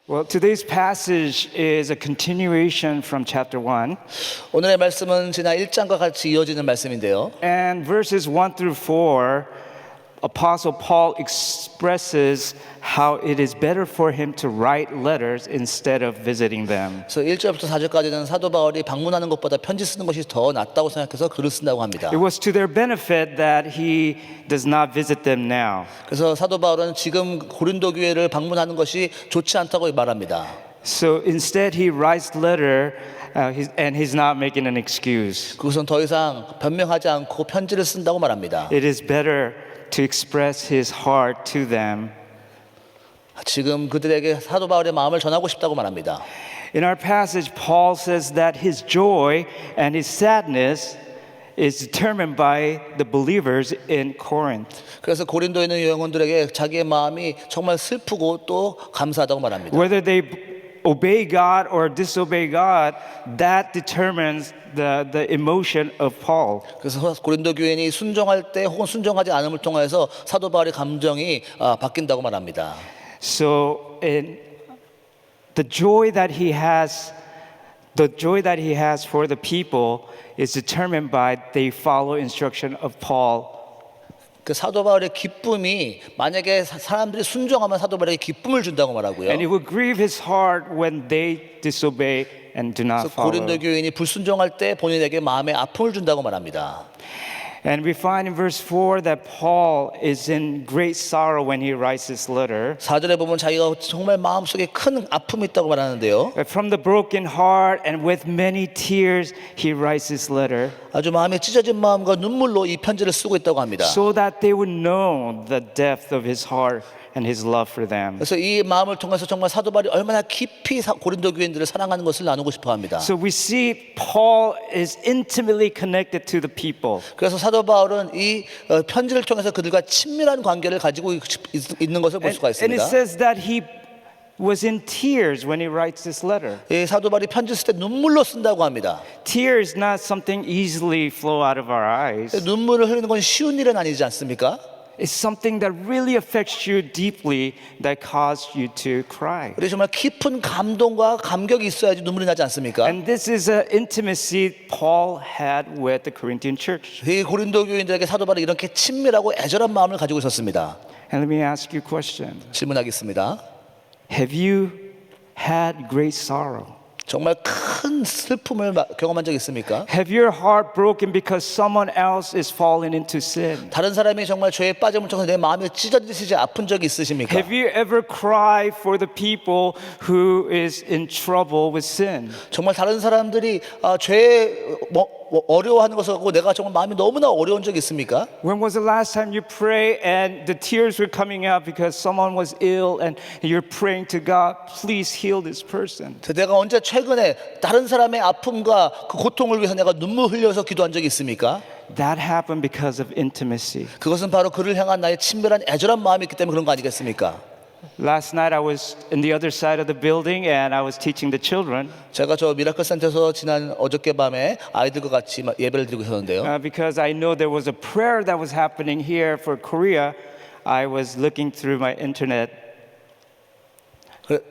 Well, today's passage is a continuation from chapter 1. 오늘의 말씀은 지난 1장과 같이 이어지는 말씀인데요. And verses 1 through 4, Apostle Paul expresses how it is better for him to write letters instead of visiting them. 그래서 1절부터 4절까지는 사도 바울이 방문하는 것보다 편지 쓰는 것이 더 낫다고 생각해서 글을 쓴다고 합니다. It was to their benefit that he does not visit them now. 그래서 사도 바울은 지금 고린도 교회를 방문하는 것이 좋지 않다고 말합니다. So instead he writes letter and he's not making an excuse. 그것은 더 이상 변명하지 않고 편지를 쓴다고 말합니다. It is better to express his heart to them. 지금 그들에게 사도 바울의 마음을 전하고 싶다고 말합니다. In our passage, Paul says that his joy and his sadness is determined by the believers in Corinth. 그래서 고린도에 있는 영혼들에게 자기의 마음이 정말 슬프고 또 감사하다고 말합니다. Whether they obey God or disobey God, that determines the emotion of Paul. 그래서 고린도 교인이 순종할 때 혹은 순종하지 않음을 통해서 사도 바울의 감정이 바뀐다고 말합니다. So in the joy that he has for the people is determined by they follow instruction of Paul. 그 사도 바울의 기쁨이 만약에 사람들이 순종하면 사도 바울에게 기쁨을 준다고 말하고요. And it will grieve his heart when they disobey and do not 그래서 follow. 고린도 교인이 불순종할 때 본인에게 마음에 아픔을 준다고 말합니다. And we find in verse 4 that Paul is in great sorrow when he writes this letter. 4절에 보면 자기가 정말 마음속에 큰 아픔이 있다고 말하는데요. From the broken heart and with many tears he writes this letter 아주 마음에 찢어진 마음과 눈물로 이 편지를 쓰고 있다고 합니다. so that they would know the depth of his heart and his love for them. 그래서 이 마음을 통해서 정말 사도 바울이 얼마나 깊이 고린도 교인들을 사랑하는 것을 나누고 싶어 합니다. So we see Paul is intimately connected to the people. 그래서 사도 바울은 이 편지를 통해서 그들과 친밀한 관계를 가지고 있는 것을 볼 수가 And it 있습니다. says that he was in tears when he writes this letter. 이 사도 바울이 편지 쓸 때 눈물로 쓴다고 합니다. Tears not something easily flow out of our eyes. 눈물을 흘리는 건 쉬운 일은 아니지 않습니까? It's something that really affects you deeply that caused you to cry. 우리 정말 깊은 감동과 감격이 있어야지 눈물이 나지 않습니까? And this is an intimacy Paul had with the Corinthian church. 이 고린도 교인들에게 사도 바울이 이렇게 친밀하고 애절한 마음을 가지고 있었습니다. And let me ask you a question. 질문하겠습니다. Have you had great sorrow? 정말 큰 슬픔을 경험한 적 있습니까? Have your heart broken because someone else is falling into sin? 다른 사람이 정말 죄에 빠짐을 통해서 내 마음이 찢어지듯이 아픈 적이 있으십니까? Have you ever cried for the people who is in trouble with sin? 정말 다른 사람들이 죄에 어려워하는 것을 갖고 내가 정말 마음이 너무나 어려운 적이 있습니까? When was the last time you prayed and the tears were coming out because someone was ill and you're praying to God, please heal this person? 내가 언제 최근에 다른 사람의 아픔과 그 고통을 위해서 내가 눈물 흘려서 기도한 적이 있습니까? That happened because of intimacy. 그것은 바로 그를 향한 나의 친밀한 애절한 마음이 있기 때문에 그런 거 아니겠습니까? Last night I was in the other side of the building and I was teaching the children 제가 저 미라클 센터에서 지난 어저께 밤에 아이들과 같이 예배를 드리고 있었는데요. because I know there was a prayer that was happening here for Korea. I was looking through my internet.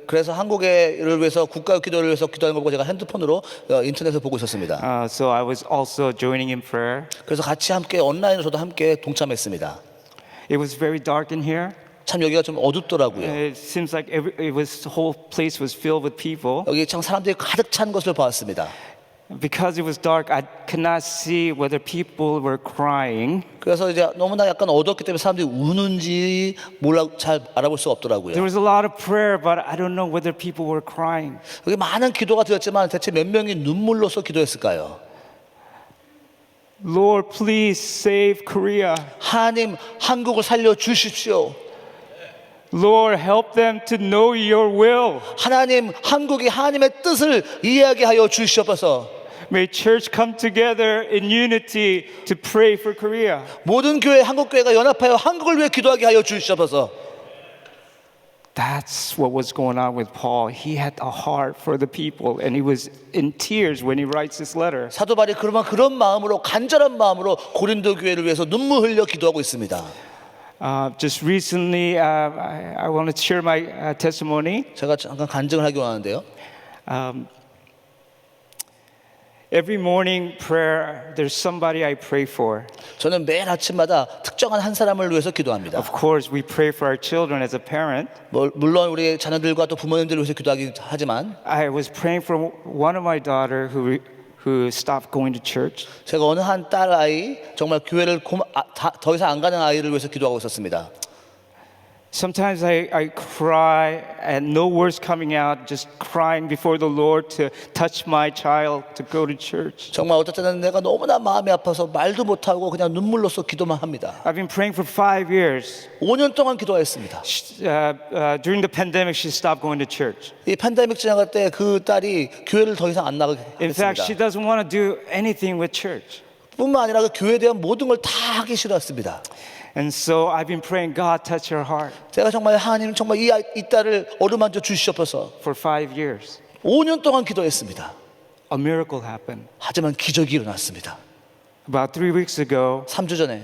그래서 한국을 위해서 국가 기도를 위해서 기도하는 걸 보고 제가 핸드폰으로 인터넷을 보고 있었습니다. So I was also joining in prayer. 그래서 같이 함께 온라인으로 저도 함께 동참했습니다. It was very dark in here. 참 여기가 좀 어둡더라고요. It seems like the whole place was filled with people. 여기 참 사람들이 가득 찬 것을 보았습니다. Because it was dark, I could not see whether people were crying. 그래서 이제 너무나 약간 어둡기 때문에 사람들이 우는지 잘 알아볼 수가 없더라고요. There was a lot of prayer, but I don't know whether people were crying. 여기 많은 기도가 되었지만 대체 몇 명이 눈물로서 기도했을까요? Lord, please save Korea. 하나님, 한국을 살려 주십시오. Lord, help them to know your will. 하나님, 한국이 하나님의 뜻을 이해하게 하여 주시옵소서. May church come together in unity to pray for Korea. 모든 교회, 한국 교회가 연합하여 한국을 위해 기도하게 하여 주시옵소서. That's what was going on with Paul. He had a heart for the people and he was in tears when he writes this letter. 사도 바울이 그런 마음으로 간절한 마음으로 고린도 교회를 위해서 눈물 흘려 기도하고 있습니다. Just recently, I want to share my testimony. 제가 잠깐 간증을 하기 원하는데요. Every morning prayer, there's somebody I pray for. 저는 매일 아침마다 특정한 한 사람을 위해서 기도합니다. Of course, we pray for our children as a parent. 물론 우리 자녀들과 또 부모님들을 위해서 기도하긴 하지만 I was praying for one of my daughter who stopped going to church. 제가 어느 한 딸 아이 정말 교회를 더 이상 안 가는 아이를 위해서 기도하고 있었습니다. Sometimes I cry and no words coming out, just crying before the Lord to touch my child to go to church. 정말 어떨 때는 내가 너무나 마음이 아파서 말도 못하고 그냥 눈물로써 기도만 합니다. I've been praying for 5 years. 5년 동안 기도했습니다. During the pandemic, she stopped going to church. 이 팬데믹 지나갈 때 그 딸이 교회를 더 이상 안 나가게 In fact, she 했습니다. doesn't want to do anything with church. 뿐만 아니라 그 교회에 대한 모든 걸 다 하기 싫었습니다. And so I've been praying, God, touch her heart 제가 정말 하나님 정말 이 딸을 어루만져 주시옵소서 for 5 years. 5년 동안 기도했습니다. A miracle happened. 하지만 기적이 일어났습니다. About 3 weeks ago, 3주 전에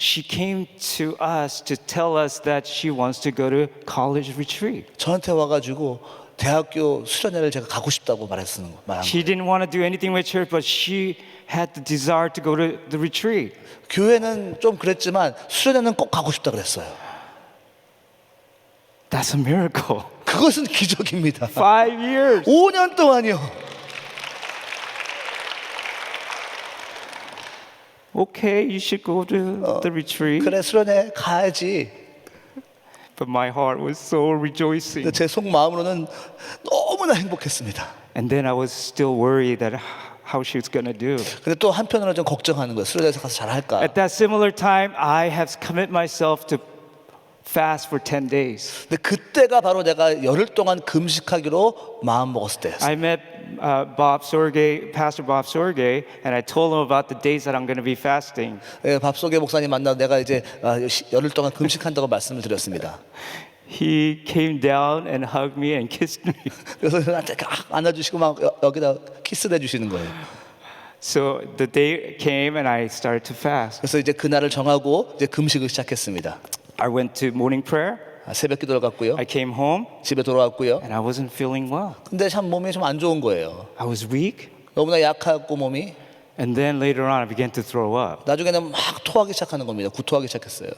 she came to us to tell us that she wants to go to college retreat. 저한테 와가지고 대학교 수련회를 제가 가고 싶다고 말한 거예요. She didn't want to do anything with church, but she had the desire to go to the retreat. 교회는 좀 그랬지만 수련회는 꼭 가고 싶다 그랬어요. That's a miracle. 그것은 기적입니다. 5 years. 5년 동안이요. Okay, you should go to the retreat. 그래 수련회 가야지. But my heart was so rejoicing. 제 속마음으로는 너무나 행복했습니다. And then I was still worried that how she was going to do. 근데 또 한편으로는 좀 걱정하는 거예요. 수련회에서 가서 잘할까. At that similar time, I have committed myself to fast for 10 days. 근데 그때가 바로 내가 열흘 동안 금식하기로 마음 먹었을 때였어요. I met Pastor Bob Sorge, and I told him about the days that I'm going to be fasting. 밥속의 목사님 만나 내가 이제 열흘 동안 금식한다고 말씀을 드렸습니다. He came down and hugged me and kissed me. 그래서 나한테 안아주시고 막 여기다 키스를 해주시는 거예요. So the day came and I started to fast. 그래서 이제 그날을 정하고 이제 금식을 시작했습니다. I went to morning prayer. 새벽 기도를 갔고요. I came home 집에 돌아왔고요. and I wasn't feeling well. 근데 참 몸이 좀 안 좋은 거예요. I was weak. 너무나 약하고 몸이. And then later on, I began to throw up. 나중에는 막 토하기 시작하는 겁니다. 구토하기 시작했어요.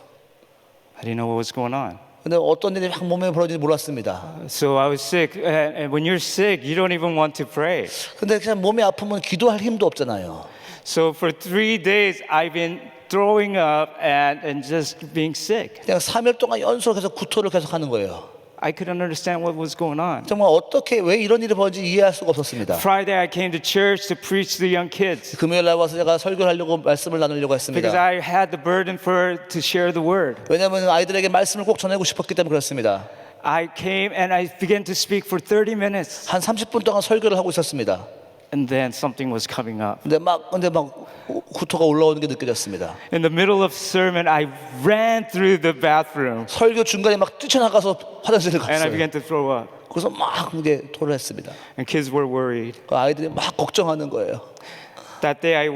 I didn't know what was going on. 근데 어떤 일이 막 몸에 벌어지는지 몰랐습니다. So I was sick. And when you're sick, you don't even want to pray. 근데 그냥 몸이 아프면 기도할 힘도 없잖아요. So for 3 days, I've been throwing up and just being sick. 그냥 3일 동안 연속해서 구토를 계속 하는 거예요. I couldn't understand what was going on. 정말 어떻게 왜 이런 일이 벌어지는지 이해할 수가 없었습니다. Friday, I came to church to preach to the young kids 금요일 날 와서 제가 설교를 하려고 말씀을 나누려고 because 했습니다. I had the burden to share the word. 왜냐하면 아이들에게 말씀을 꼭 전하고 싶었기 때문에 그렇습니다. I came and I began to speak for 30 minutes. 한 30분 동안 설교를 하고 있었습니다. And then something was coming up. 근데 막 구토가 올라오는 게 느껴졌습니다. In the middle of sermon, I ran through the bathroom 설교 중간에 막 뛰쳐나가서 화장실을 and I 갔어요. began to throw up. 그래서 막 이제 토를 했습니다. And kids were worried. 그 아이들이 막 걱정하는 거예요. That day,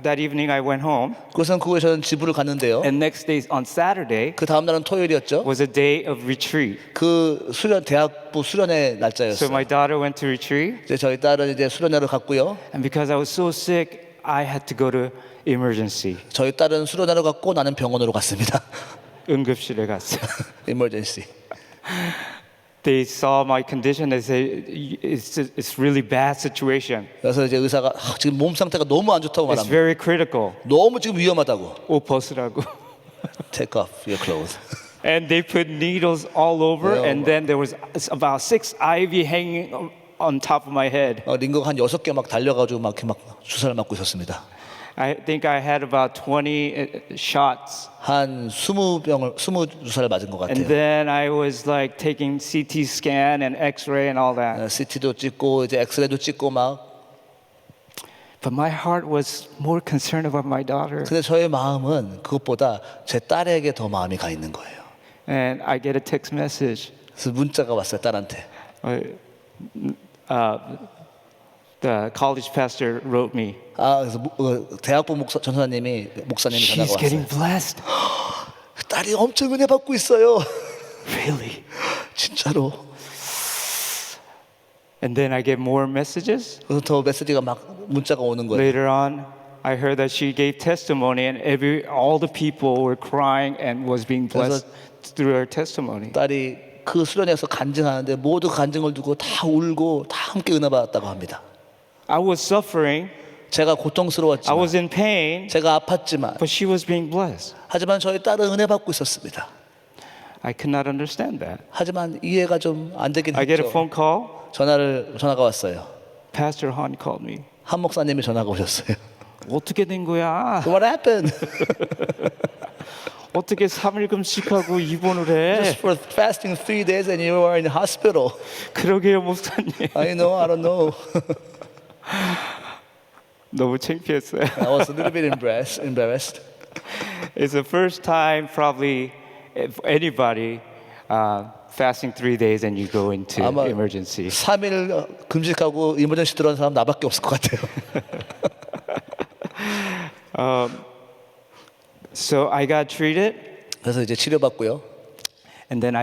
that evening, I went home. 그래서 그 후에 저는 집으로 갔는데요. And next day, on Saturday, 그 다음 날은 토요일이었죠. was a day of retreat. 그 대학부 수련회 So 날짜였어요. my daughter went to retreat. 이제 저희 딸은 이제 수련회를 갔고요. And because I was so sick, I had to go to emergency. 저희 딸은 수련회를 갔고 나는 병원으로 갔습니다. 응급실에 갔어요. emergency. They saw my condition. They said, it's really bad situation. 그래서 이제 의사가 지금 몸 상태가 너무 안 좋다고 It's 말합니다. very critical. 너무 지금 위험하다고. 옷 벗으라고. Take off your clothes. And they put needles all over. Yeah. And then there was about 6 IV hanging on top of my head. 링거가 한 6개 막 달려가지고 막 이렇게 막 주사를 맞고 있었습니다. I think I had about 20 shots. 한 20주사를 맞은 것 And 같아요. then I was like taking CT scan and X-ray and all that. CT도 찍고 이제 엑스레이도 찍고 막. But my heart was more concerned about my daughter. 근데 저의 마음은 그것보다 제 딸에게 더 마음이 가 있는 거예요. And I get a text message. 그래서 문자가 왔어요, 딸한테. The college pastor wrote me. 그래서 대학부 목사님이 전화가 She's getting 왔어요. blessed. 딸이 엄청 은혜 받고 있어요. Really? 진짜로. And then I get more messages. 그래서 더 메시지가 막 문자가 오는 거예요. Later on, I heard that she gave testimony, and all the people were crying and was being blessed through her testimony. 딸이 그 수련회에서 간증하는데 모두 간증을 두고 다 울고 다 함께 은혜 받았다고 합니다. I was suffering, 제가 I 고통스러웠지만, was in pain, 제가 아팠지만, but she was being blessed. 하지만 저희 딸은 은혜 받고 있었습니다. I could not understand that. 하지만 이해가 좀 안 되긴 I get a 했죠. phone call. 전화가 왔어요. Pastor Han called me. 한 목사님이 전화가 오셨어요. 어떻게 된 거야? What happened? 어떻게 3일 금식하고 입원을 해? Just for fasting 3 days and you are in the hospital. 그러게요, 목사님. I know, I don't know. 너무 창피했어요. I was a little bit embarrassed. It's the first time probably if anybody fasting 3 days and you go into 아마 emergency. 3일 금식하고 이머전시 들어온 사람 나밖에 없을 것 같아요. So I got treated, 그래서 이제 치료받고요. and then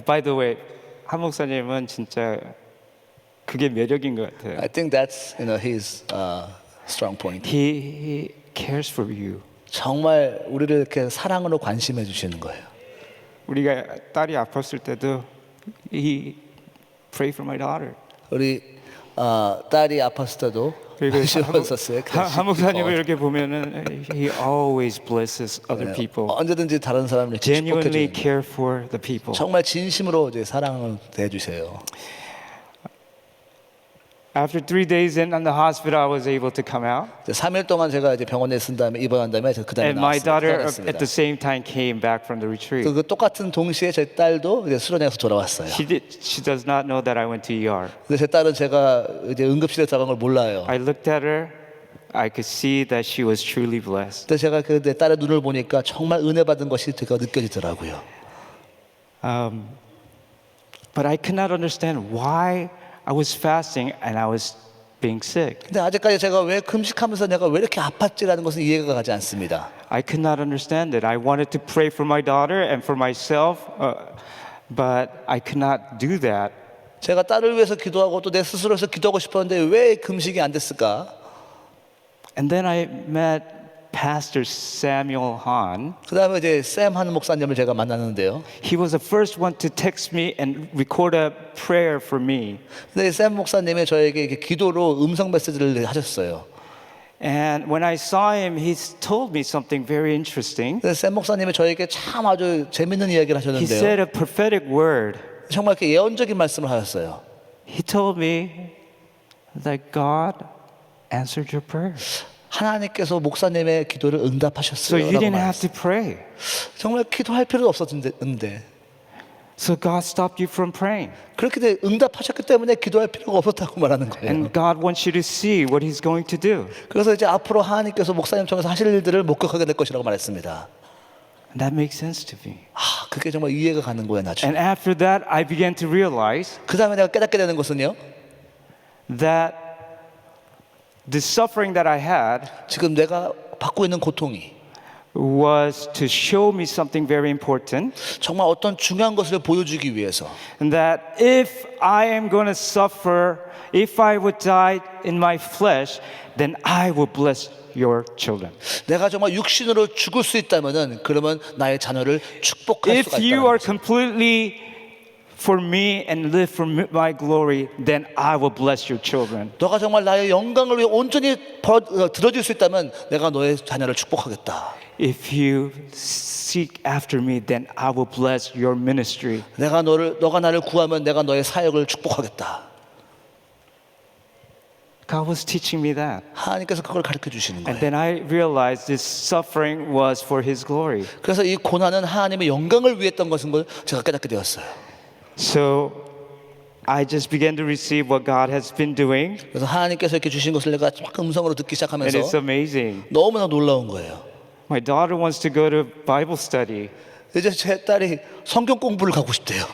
by the way, 한 목사님은 진짜 그게 매력인 것 같아요. I think that's his strong point. He cares for you. 정말 우리를 이렇게 사랑으로 관심해 주시는 거예요. 우리가 딸이 아팠을 때도 he prayed for my daughter. 우리 딸이 아팠을 때도 그리고 관심했었어요. 한 목사님을 이렇게 보면은 he always blesses other people. 언제든지 다른 사람을 이렇게 Genuinely 축복해 주는 care for the people. 정말 진심으로 이제 사랑을 대해주세요. After 3 days in the hospital, I was able to come out. 3일 동안 제가 이제 병원에 있은 다음에 입원한 다음에 그 다음에 And my daughter 나왔습니다. at the same time came back from the retreat. 그 똑같은 동시에 제 딸도 이제 수련회에서 돌아왔어요. She does not know that I went to ER. 근데 제 딸은 제가 이제 응급실에 들어간 걸 몰라요. I looked at her. I could see that she was truly blessed. 근데 제가 그 내 딸의 눈을 보니까 정말 은혜 받은 것이 제가 느껴지더라고요. But I could not understand why I was fasting and I was being sick. 근데 아직까지 제가 왜 금식하면서 내가 왜 이렇게 아팠지라는 것은 이해가 가지 않습니다. I could not understand it. I wanted to pray for my daughter and for myself, but I could not do that. 제가 딸을 위해서 기도하고 또 내 스스로 위해서 기도하고 싶었는데 왜 금식이 안 됐을까? And then I met Pastor Samuel Han. 그 다음에 이제 샘한 목사님을 제가 만났는데요. He was the first one to text me and record a prayer for me. 근데 샘 목사님이 저에게 이렇게 기도로 음성 메시지를 하셨어요. And when I saw him, he told me something very interesting. 근데 샘 목사님이 저에게 참 아주 재밌는 이야기를 He said 하셨는데요. a prophetic word. 정말 이렇게 예언적인 말씀을 하셨어요. He told me that God answered your prayer. 하나님께서 목사님의 기도를 So 응답하셨어요. you didn't have to pray. 정말 기도할 필요도 없었는데 So God stopped you from praying. 그렇게 응답하셨기 때문에 기도할 필요가 없었다고 말하는 거예요. And God wants you to see what He's going to do. 그래서 이제 앞으로 하나님께서 목사님 통해서 하실 일들을 목격하게 될 것이라고 말했습니다. And that makes sense to me. 그게 정말 이해가 가는 거예요, 나중에. And after that, I began to realize 그 다음에 내가 깨닫게 되는 것은요. that the suffering that I had 지금 내가 받고 있는 고통이 was to show me something very important. 정말 어떤 중요한 것을 보여주기 위해서 And that if I am going to suffer, if I would die in my flesh, then I will bless your children. 내가 정말 육신으로 죽을 수 있다면은 그러면 나의 자녀를 축복할 If 수가 you 있다는 are 거죠. completely for me and live for my glory, then I will bless your children. 너가 정말 나의 영광을 위해 온전히 들어줄 수 있다면 내가 너의 자녀를 축복하겠다. If you seek after me, then I will bless your ministry. 너가 나를 구하면 내가 너의 사역을 축복하겠다. God was teaching me that. 하나님께서 그걸 가르쳐 주시는 And 거예요. then I realized this suffering was for His glory. 그래서 이 고난은 하나님의 영광을 위해 했던 것인 걸 제가 깨닫게 되었어요. So I just began to receive what God has been doing, 그래서 하나님께서 이렇게 주신 것을 내가 막 음성으로 듣기 and 시작하면서 it's amazing. 너무나 놀라운 거예요. My daughter wants to go to Bible study. 이제 제 딸이 성경 공부를 가고 싶대요.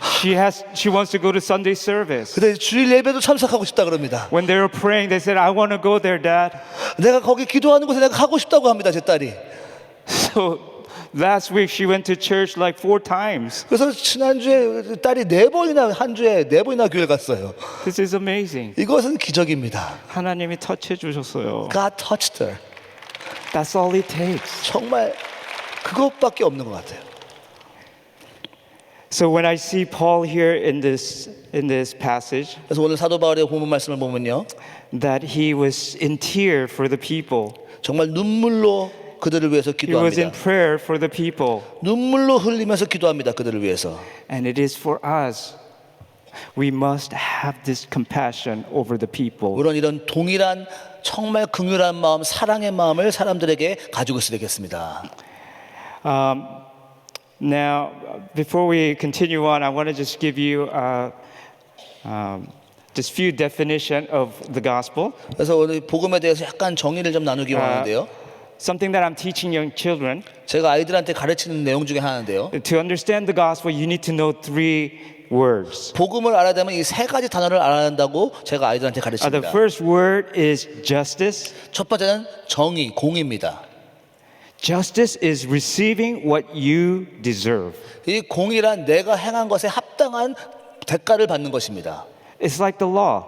She wants to go to Sunday service. 근데 주일 예배도 참석하고 싶다 그럽니다. When they were praying, they said, "I want to go there, Dad." 내가 거기 기도하는 곳에 내가 가고 싶다고 합니다, 제 딸이. So Last week she went to church like 4 times. 그래서 지난주에 딸이 4번이나 한 주에 4번이나 교회 갔어요. This is amazing. 이것은 기적입니다. 하나님이 터치해 주셨어요. God touched her. That's all it takes. 정말 그것밖에 없는 것 같아요. So when I see Paul here in this passage, 그래서 오늘 사도 바울의 본문 말씀을 보면요, that he was in tear for the people. 정말 눈물로 그들을 위해서 He was in 기도합니다. prayer for the people. 눈물로 흘리면서 기도합니다. 그들을 위해서. And it is for us. We must have this compassion over the people. 물론 이런 동일한 정말 긍휼한 마음, 사랑의 마음을 사람들에게 가지고 있어야 되겠습니다. Now, before we continue on, I want to just give you just few definition of the gospel. 그래서 오늘 복음에 대해서 약간 정의를 좀 나누기 원하는데요. Something that I'm teaching young children. 제가 아이들한테 가르치는 내용 중에 하나인데요. To understand the gospel, you need to know 3 words. 복음을 알아야 되면 이 3가지 단어를 알아야 한다고 제가 아이들한테 The 가르칩니다. first word is justice. 첫 번째는 정의, 공의입니다. Justice is receiving what you deserve. 이 공의란 내가 행한 것에 합당한 대가를 받는 것입니다. It's like the law.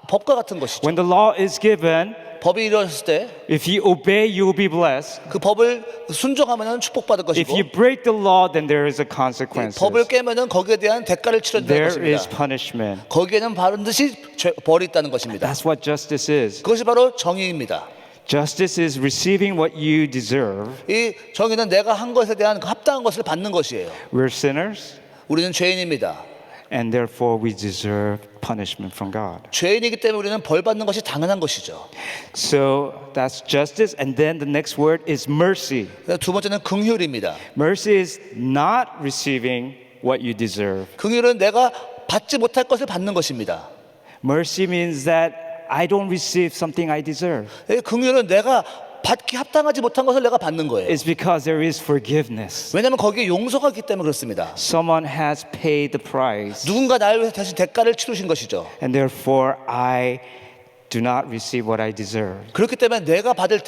법과 같은 것이죠. When the law is given, 법이 이루어졌을 때 그 if you obey, you will be blessed. 법을 순종하면 축복받을 If 것이고 you break the law, then there is a consequence. 법을 깨면은 거기에 대한 대가를 치러야 되는 There is 것입니다. punishment. 거기에는 반드시 벌이 있다는 것입니다. That's what justice is. 그것이 바로 정의입니다. Justice is receiving what you deserve. 이 정의는 내가 한 것에 대한 그 합당한 것을 받는 것이에요. We're sinners, 우리는 죄인입니다. and therefore we deserve punishment from God. 죄인이기 때문에 우리는 벌 받는 것이 당연한 것이죠. So that's justice, and then the next word is mercy. 두 번째는 긍휼입니다. Mercy is not receiving what you deserve. 긍휼은 내가 받지 못할 것을 받는 것입니다. Mercy means that I don't receive something I deserve. 긍휼은 내가 받기 합당하지 못한 것을 내가 받는 거예요. It's because there is forgiveness. 왜냐하면 거기에 용서가 있기 때문에 그렇습니다. Someone has paid the price, 누군가 나를 위해서 대신 대가를 치르신 것이죠. and therefore I do not receive what I deserve. 그렇기 때문에 내가 받을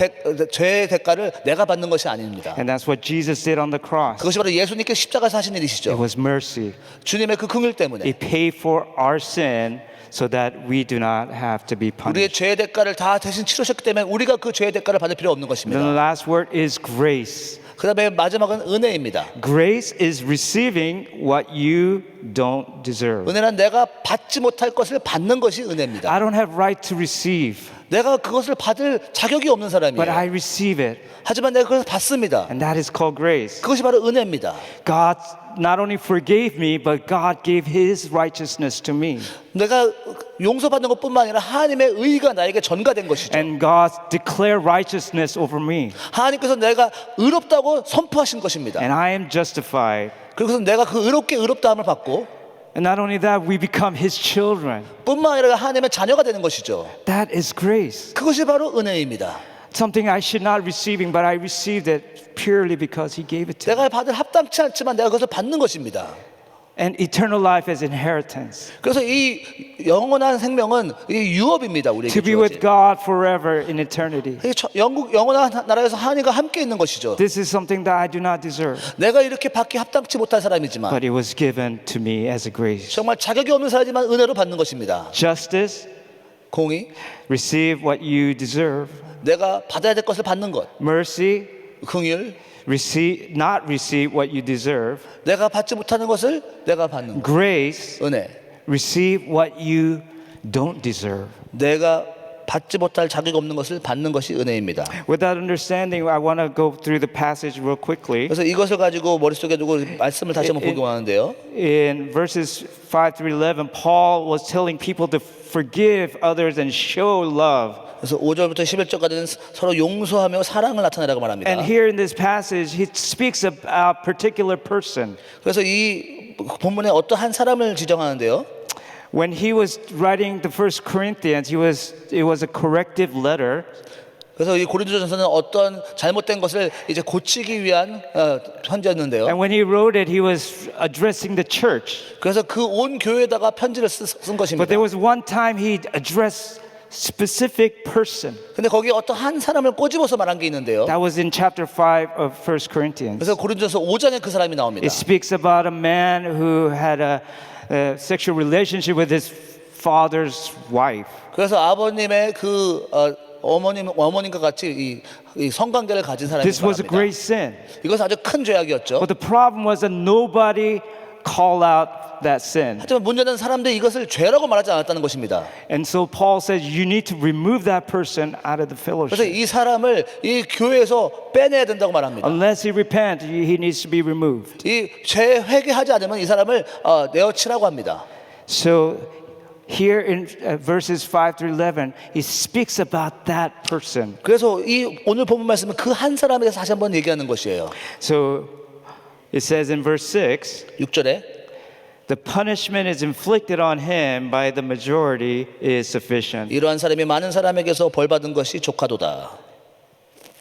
죄의 대가를 내가 받는 것이 아닙니다. And that's what Jesus did on the cross. 그것이 바로 예수님께 십자가에서 하신 It 일이시죠. was mercy. 주님의 그 긍휼 때문에 He paid for our sin so that we do not have to be 우리의 punished. 죄의 대가를 다 대신 치르셨기 때문에 우리가 그 죄의 대가를 받을 필요 없는 Then the 것입니다. last word is grace. 그 다음에 마지막은 은혜입니다. Grace is receiving what you don't deserve. 은혜는 내가 받지 못할 것을 받는 것이 은혜입니다. I don't have right to receive, 내가 그것을 받을 자격이 없는 but I 사람이에요. receive it. 하지만 내가 그것을 받습니다. And that is called grace. 그것이 바로 은혜입니다. God not only forgave me, but God gave His righteousness to me. 내가 용서받는 것뿐만 아니라 하나님의 의가 나에게 전가된 것이죠. And God declared righteousness over me. 하나님께서 내가 의롭다고 선포하신 것입니다. And I am justified. 그래서 내가 그 의롭다함을 받고 And not only that, we become His children. 뿐만 아니라 하나님의 자녀가 되는 것이죠. That is grace. 그것이 바로 은혜입니다. Something I should not receiving, but I received it purely because He gave it to me. 내가 받을 합당치 않지만 내가 그것을 받는 것입니다. And eternal life as inheritance. 그래서 이 영원한 생명은 이 유업입니다. 우리에게 To be with 주어진. God forever in eternity. 이 영원한 나라에서 하나님과 함께 있는 것이죠. This is something that I do not deserve, 내가 이렇게 받기 합당치 못한 사람이지만 but it was given to me as a grace. 정말 자격이 없는 사람이지만 은혜로 받는 것입니다. Justice, 공의, receive what you deserve. 내가 받아야 될 것을 받는 것. Mercy, 긍휼, not receive what you deserve. 내가 받지 못하는 것을 내가 받는 것. Grace, 은혜, receive what you don't deserve. 내가 받지 못할 자격 없는 것을 받는 것이 은혜입니다. With that understanding, I want to go through the passage real quickly. 그래서 이것을 가지고 머릿속에 두고 말씀을 다시 한번 보기 원하는데요. In verses 5 through 11, Paul was telling people to forgive others and show love. 그래서 5절부터 11절까지는 서로 용서하며 사랑을 나타내라고 말합니다. And here in this passage, he speaks about a particular person. 그래서 이 본문에 어떤 한 사람을 지정하는데요. When he was writing the first Corinthians, it was a corrective letter. 그래서 이 고린도전서는 어떤 잘못된 것을 이제 고치기 위한 편지였는데요. And when he wrote it, he was addressing the church. 그래서 그 온 교회에다가 편지를 쓴 But 것입니다. there was one time he addressed specific person. 근데 거기 어떤 한 사람을 꼬집어서 말한 게 있는데요. That was in chapter 5 of 1 Corinthians. 그래서 고린도서 5장에 그 사람이 나옵니다. It speaks about a man who had a sexual relationship with his father's wife. 그래서 아버님의 그 어머님과 같이 이 성관계를 가진 사람이 This was a 말합니다. great sin. 이것은 아주 큰 죄악이었죠. But the problem was that nobody called out that sin. 하지만 문제는 사람들이 이것을 죄라고 말하지 않았다는 것입니다. And so Paul says you need to remove that person out of the 그래서 fellowship. 이 사람을 이 교회에서 빼내야 된다고 말합니다. Unless he repent, he needs to be removed. 이 죄 회개하지 않으면 이 사람을 내어치라고 합니다. So here in verses 5 through 11, he speaks about that person. 그래서 이 오늘 본문 말씀은 그 한 사람에 대해서 다시 한번 얘기하는 것이에요. So it says in verse 6, 6절에 the punishment is inflicted on him by the majority is sufficient. 이러한 사람이 많은 사람에게서 벌 받은 것이 조카도다.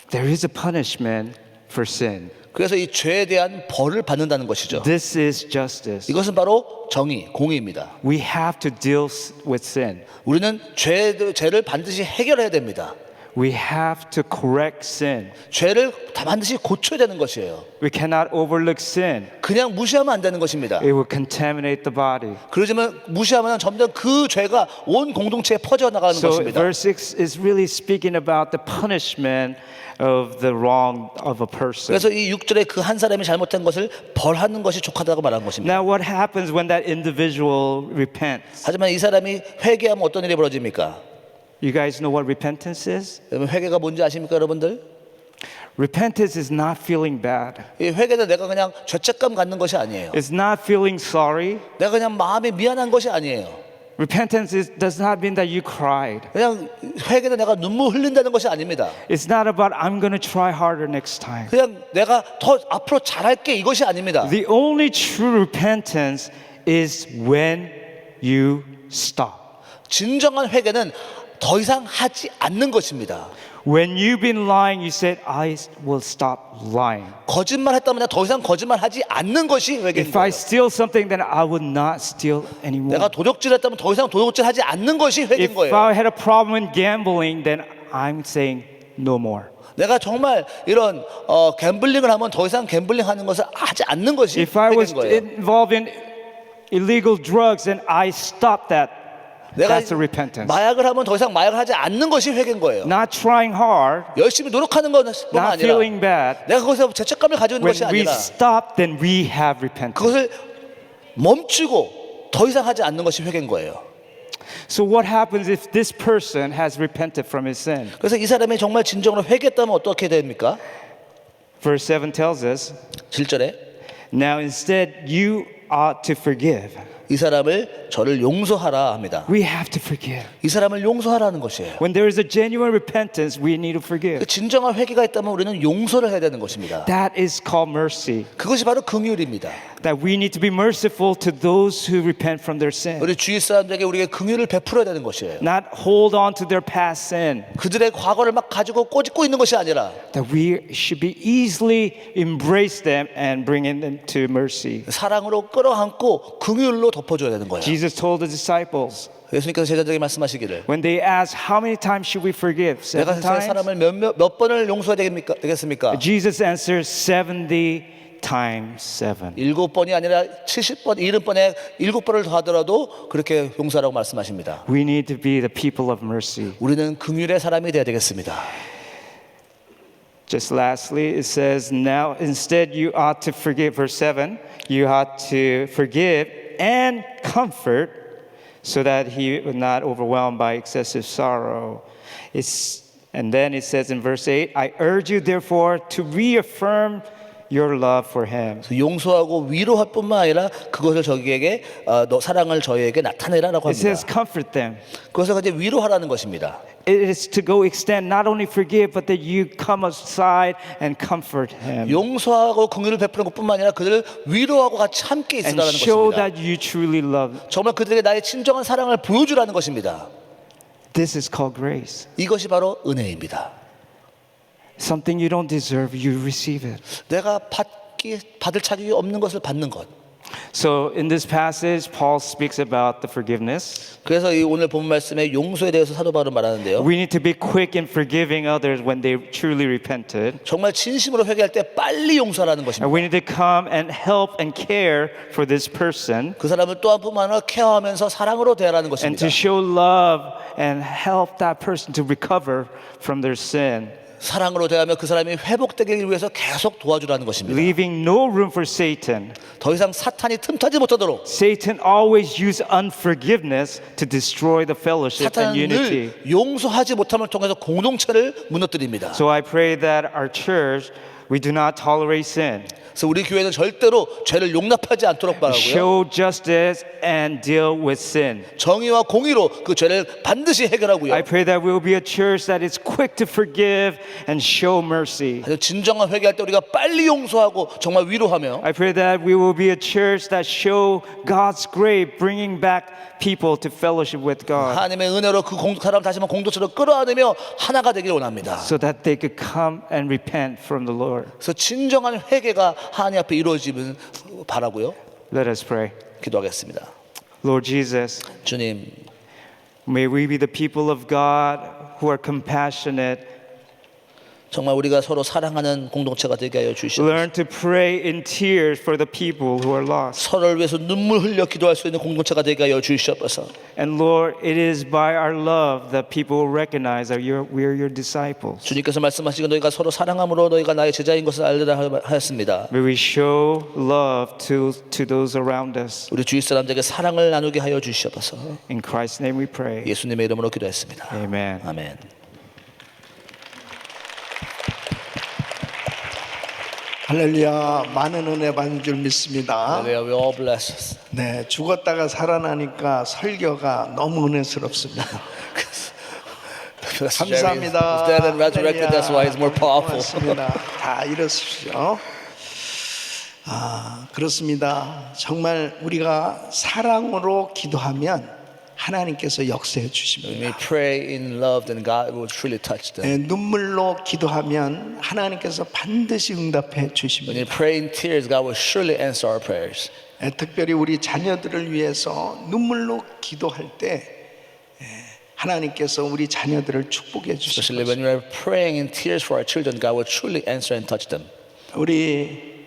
There is a punishment for sin. 그래서 이 죄에 대한 벌을 받는다는 것이죠. This is justice. 이것은 바로 정의, 공의입니다. We have to deal with sin. 우리는 죄를 반드시 해결해야 됩니다. We have to correct sin. 죄를 반드시 고쳐야 되는 것이에요. We cannot overlook sin. 그냥 무시하면 안 되는 것입니다. It will contaminate the body. 그러지만 무시하면 점점 그 죄가 온 공동체에 퍼져 나가는 So 것입니다. verse 6 is really speaking about the punishment of the wrong of a person. 그래서 이 6절에 그 한 사람이 잘못한 것을 벌하는 것이 족하다고 말한 것입니다. Now what happens when that individual repents? 하지만 이 사람이 회개하면 어떤 일이 벌어집니까? You guys know what repentance is? 여러분 회개가 뭔지 아십니까, 여러분들? Repentance is not feeling bad. 이 회개는 내가 그냥 죄책감 갖는 것이 아니에요. It's not feeling sorry. 내가 그냥 마음이 미안한 것이 아니에요. Repentance does not mean that you cried. 그냥 회개는 내가 눈물 흘린다는 것이 아닙니다. It's not about I'm going to try harder next time. 그냥 내가 더 앞으로 잘할게 이것이 아닙니다. The only true repentance is when you stop. 진정한 회개는 더 이상 하지 않는 것입니다. When you've been lying, you said, I will stop lying. 거짓말 했다면 내가 더 이상 거짓말 하지 않는 것이 회개인 If I 거예요. steal something, then I will not steal anymore. 내가 도둑질 했다면 더 이상 도둑질 하지 않는 것이 회개인 If 거예요. I had a problem in gambling, then I'm saying no more. 내가 정말 이런 갬블링을 하면 더 이상 갬블링 하는 것을 하지 않는 것이 If I was 회개인 거예요. involved in illegal drugs, then I stop that. 내가 That's a repentance. 마약을 하면 더 이상 마약을 하지 않는 것이 회개인 거예요. Not trying hard, 열심히 노력하는 것뿐만 not 아니라 feeling bad. 내가 거기서 죄책감을 가지고 있는 When 것이 we 아니라 stop, then we have repentance. 그것을 멈추고 더 이상 하지 않는 것이 회개인 거예요. So what happens if this person has repented from his sin? 그래서 이 사람이 정말 진정으로 회개했다면 어떻게 됩니까? Verse 7 tells us, 7절에 now instead you ought to forgive. 이 사람을 저를 용서하라 합니다. We have to forgive. 이 사람을 용서하라는 것이에요. When there is a genuine repentance, we need to forgive. 진정한 회개가 있다면 우리는 용서를 해야 되는 것입니다. That is called mercy. 그것이 바로 긍휼입니다. That we need to be merciful to those who repent from their sin. 우리 주위 사람들에게 우리가 긍휼을 베풀어야 되는 것이에요. Not hold on to their past sin. 그들의 과거를 막 가지고 꼬집고 있는 것이 아니라 That we should be easily embrace them and bring them to mercy. 사랑으로 끌어안고 긍휼로 덮어줘야 되는 거예요. Jesus told the disciples 예수님께서 제자들에게 말씀하시기를 when they asked how many times should we forgive? 내가 7 세 times? 사람을 몇 번을 용서해야 되겠습니까? Jesus answers 70 times 7. 7번이 아니라 70번, 70번에 7번을 더 하더라도 그렇게 용서하라고 말씀하십니다. We need to be the people of mercy. 우리는 긍휼의 사람이 되어야 되겠습니다. Just lastly, it says, now instead you ought to forgive. Verse 7, you ought to forgive and comfort so that he would not overwhelmed by excessive sorrow. And then it says in verse 8, I urge you therefore to reaffirm your love for him. 용서하고 위로할 뿐만 아니라 그것을 저기에게 너 사랑을 저희에게 나타내라라고 It 합니다. says comfort them. 그것을 이제 위로하라는 것입니다. It is to go extend, not only forgive, but that you come aside and comfort him. 용서하고 긍휼을 베푸는 것뿐만 아니라 그들을 위로하고 같이 함께 And 있으라는 show 것입니다. that you truly love. 정말 그들에게 나의 진정한 사랑을 보여주라는 것입니다. This is called grace. 이것이 바로 은혜입니다. Something you don't deserve, you receive it. 내가 받을 자격이 없는 것을 받는 것. So in this passage, Paul speaks about the forgiveness. 그래서 이 오늘 본 말씀에 용서에 대해서 사도 바울은 말하는데요. We need to be quick in forgiving others when they truly repented. 정말 진심으로 회개할 때 빨리 용서하라는 And 것입니다. we need to come and help and care for this person 그 사람을 또 한 뿐만 아니라 케어하면서 사랑으로 대하라는 and 것입니다. to show love and help that person to recover from their sin, 사랑으로 대하며 그 사람이 회복되기 위해서 계속 도와주라는 것입니다. leaving no room for Satan. 더 이상 사탄이 틈타지 못하도록 Satan always uses unforgiveness to destroy the fellowship and 사탄은 unity. 늘 용서하지 못함을 통해서 공동체를 무너뜨립니다. So I pray that our church, we do not tolerate sin. 그래서 우리 교회는 절대로 죄를 용납하지 않도록 바라고요. Show justice and deal with sin. 정의와 공의로 그 죄를 반드시 해결하고요. I pray that we will be a church that is quick to forgive and show mercy. 아주 진정한 회개할 때 우리가 빨리 용서하고 정말 위로하며 I pray that we will be a church that show God's grace, bringing back people to fellowship with God, 하나님의 은혜로 그 사람 다시 한번 공동체로 끌어안으며 하나가 되기를 원합니다. so that they could come and repent from the Lord. 그래서 진정한 회개가 하나님 앞에 이루어지면 바라고요. Let us pray. 기도하겠습니다. Lord Jesus, 주님, may we be the people of God who are compassionate. 정말 우리가 서로 사랑하는 공동체가 되게 하여 주시옵소서. Learn to pray in tears for the people who are lost. 서로를 위해서 눈물 흘려 기도할 수 있는 공동체가 되게 하여 주시옵소서. And Lord, it is by our love that people will recognize that we are your disciples. 주님께서 말씀하시기를 너희가 서로 사랑함으로 너희가 나의 제자인 것을 알리라 하였습니다. May we show love to those around us. 우리 주위 사람들에게 사랑을 나누게 하여 주시옵소서. In Christ's name we pray. 예수님의 이름으로 기도했습니다. Amen. 아멘. 할렐루야, 많은 은혜 받은 줄 믿습니다. We are all blessed. 네, 죽었다가 살아나니까 설교가 너무 은혜스럽습니다. 감사합니다. He's dead and resurrected. That's why he's more powerful. 고맙습니다. 다 일어서십시오. 그렇습니다. 정말 우리가 사랑으로 기도하면 하나님께서 역사해 When 주십니다. we pray in love, then God will truly touch them. 네, 눈물로 기도하면 하나님께서 반드시 응답해 When you 주십니다. pray in tears, God will surely answer our prayers. 네, 특별히 우리 자녀들을 위해서 눈물로 기도할 때 하나님께서 우리 자녀들을 축복해 Especially 주십니다. when we are praying in tears for our children, God will truly answer and touch them. 우리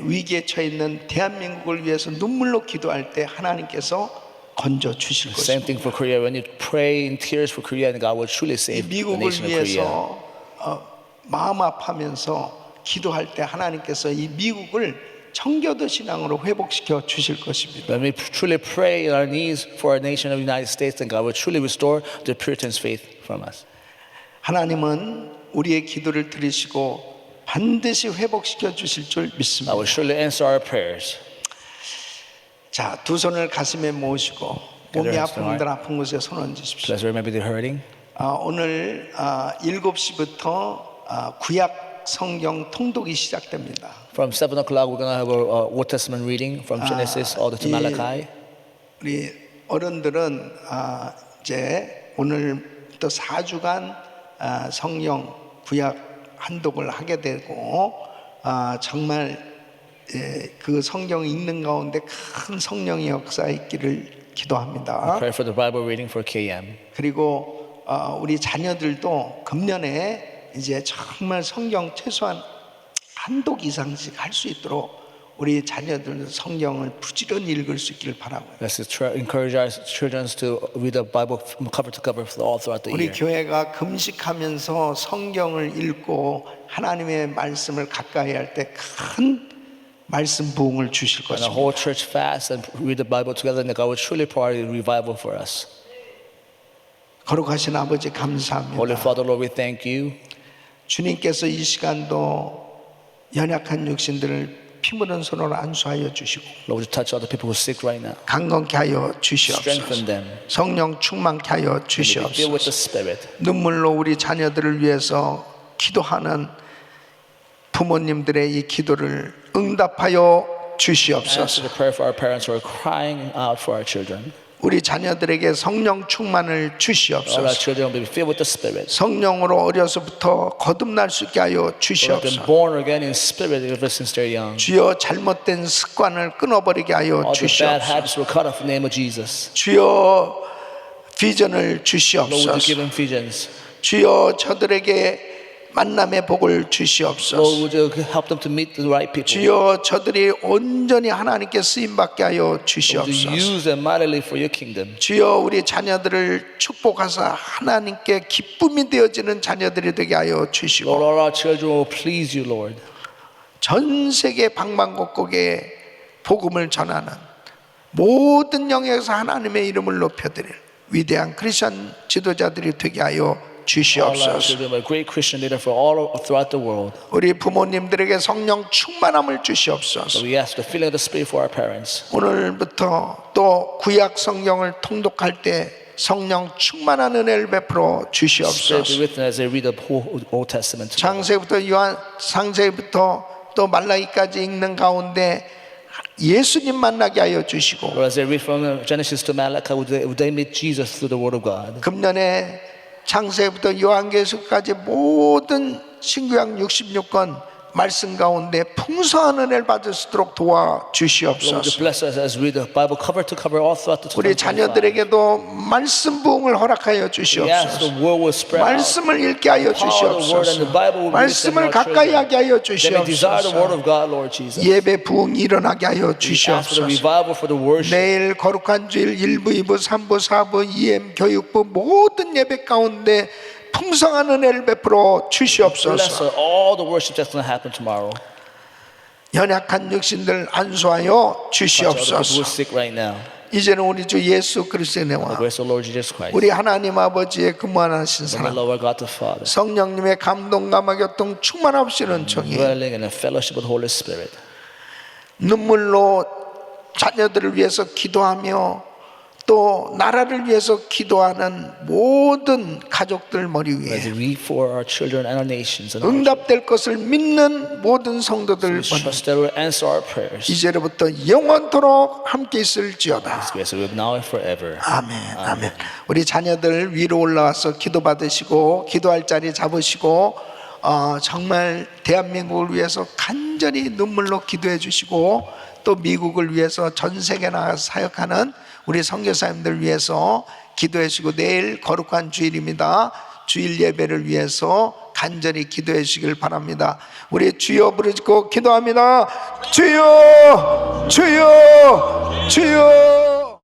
위기에 처해 있는 대한민국을 위해서 눈물로 기도할 때 하나님께서 건져 주실 Same 것입니다. thing for Korea. When you pray in tears for Korea, and God will truly 이 save the 미국을 nation of Korea. 위해서 마음 아파하면서 기도할 때 하나님께서 이 미국을 청교도 신앙으로 회복시켜 주실 것입니다. When we truly pray in our knees for our nation of the United States, then God will truly restore the Puritans' faith from us. 하나님은 우리의 기도를 들으시고 반드시 회복시켜 주실 줄 God 믿습니다. will surely answer our prayers. 자, 두 손을 가슴에 모으시고 몸이 hands 아픈 to 분들 아픈 곳에 손 얹으십시오. Let's remember the hurting. 오늘 7시부터 구약 성경 통독이 시작됩니다. From 7 o'clock, we're going to have a Old Testament reading from Genesis all the way to Malachi. 우리 어른들은 이제 오늘부터 4주간 성경 구약 한독을 하게 되고 정말 그 성경 읽는 가운데 큰 성령의 역사 있기를 기도합니다. Pray for the Bible reading for KM. 그리고 우리 자녀들도 금년에 이제 정말 성경 최소한 한독 이상씩 할 수 있도록 우리 자녀들 성경을 부지런히 읽을 수 있기를 바라고요. Let's encourage our children to read the Bible from cover to cover all throughout the 우리 year. 교회가 금식하면서 성경을 읽고 하나님의 말씀을 가까이 할 때 큰 말씀 부흥을 주실 And the 것입니다. whole church fast and read the Bible together, and God will truly pour out a revival for us. 거룩하신 아버지 Holy 감사합니다. Father, Lord, we thank you. 주님께서 이 시간도 연약한 육신들을 피 묻은 손으로 안수하여 주시고 Lord, would you touch all the people who are sick right now? 강건케 하여 Strengthen 주시옵소서. them. 성령 충만케 하여 May they be filled with the 주시옵소서. Spirit. 눈물로 우리 자녀들을 위해서 기도하는 부모님들의 이 기도를 응답하여 Answer 주시옵소서. the prayer for our parents who are crying out for our children. 우리 자녀들에게 성령 충만을 All our 주시옵소서. children will be filled with the Spirit. 성령으로 어려서부터 거듭날 수 있게 하여 Let them 주시옵소서. born again in spirit ever since they're young. 주여 잘못된 습관을 끊어버리게 하여 All the bad 주시옵소서. habits will cut off in the name of Jesus. 주여 비전을 Lord, would you 주시옵소서. give them visions? 주여 저들에게 만남의 복을 Lord, 주시옵소서. would you help them to meet the right people? 주여 저들이 온전히 하나님께 쓰임받게 하여 Lord, would you 주시옵소서. use them mightily for your kingdom? 주여 우리 자녀들을 축복하사 하나님께 기쁨이 되어지는 자녀들이 되게 하여 Lord, 주시고 all our children will please you, Lord. 전 세계 방방곡곡에 복음을 전하는 모든 영역에서 하나님의 이름을 높여드릴 위대한 크리스천 지도자들이 되게 하여 All our 주시옵소서. children are great Christian leader for all throughout the world. 우리 부모님들에게 성령 충만함을 So 주시옵소서. we ask the filling of the Spirit for our parents. 오늘부터 또 구약 성경을 통독할 때 성령 충만한 은혜를 베풀어 Spirit be 주시옵소서. with them as they read the whole Old Testament. 창세부터 상세부터 또 말라기까지 읽는 가운데 예수님 만나게 하여 주시고 Or as they read from Genesis to Malachi, would they meet Jesus through the Word of God? 금년에 창세부터 요한계시록까지 모든 신구약 66권 말씀 가운데 풍성한 은혜를 받을 수 있도록 Lord, would you 도와주시옵소서. bless us as we read the Bible cover to cover all throughout the 우리 2025. 자녀들에게도 말씀 부흥을 허락하여 We ask 주시옵소서. the word will spread out. 말씀을 읽게 하여 Power of the word and the 주시옵소서. Bible will be with them 말씀을 in our 가까이 children. 하게 하여 They may desire the word 주시옵소서. of God, Lord Jesus. 예배 부흥이 일어나게 하여 We ask for the 주시옵소서. revival for the worship. 내일 거룩한 주일 1부, 2부, 3부, 4부, EM 교육부 모든 예배 가운데 풍성한 은혜를 베풀어 Bless 주시옵소서. all the worship that's going to happen tomorrow. 연약한 육신들 안수하여 Touch all the people who are 주시옵소서. sick right now. 이제는 우리 주 예수 그리스도의 The 내와 grace of the Lord Jesus Christ. 우리 하나님 아버지의 근무하신 And the 사랑, love of God the Father. 성령님의 감동 감화교통 충만하시는 정의, Dwelling in the fellowship of the Holy Spirit. 눈물로 자녀들을 위해서 기도하며 또 나라를 위해서 기도하는 모든 가족들 머리 As 위에 we read for our children and our nations. And our 응답될 것을 믿는 모든 성도들 we 머리 trust that will answer our prayers. 이제로부터 영원토록 함께 있을지어다. His grace will be now and forever. 아멘, 아멘. 우리 자녀들 위로 올라와서 기도 받으시고 기도할 자리 잡으시고 정말 대한민국을 위해서 간절히 눈물로 기도해 주시고 또 미국을 위해서 전 세계 나가서 사역하는 우리 선교사님들 위해서 기도해 주시고 내일 거룩한 주일입니다. 주일 예배를 위해서 간절히 기도해 주시길 바랍니다. 우리 주여 부르짖고 기도합니다. 주여, 주여, 주여.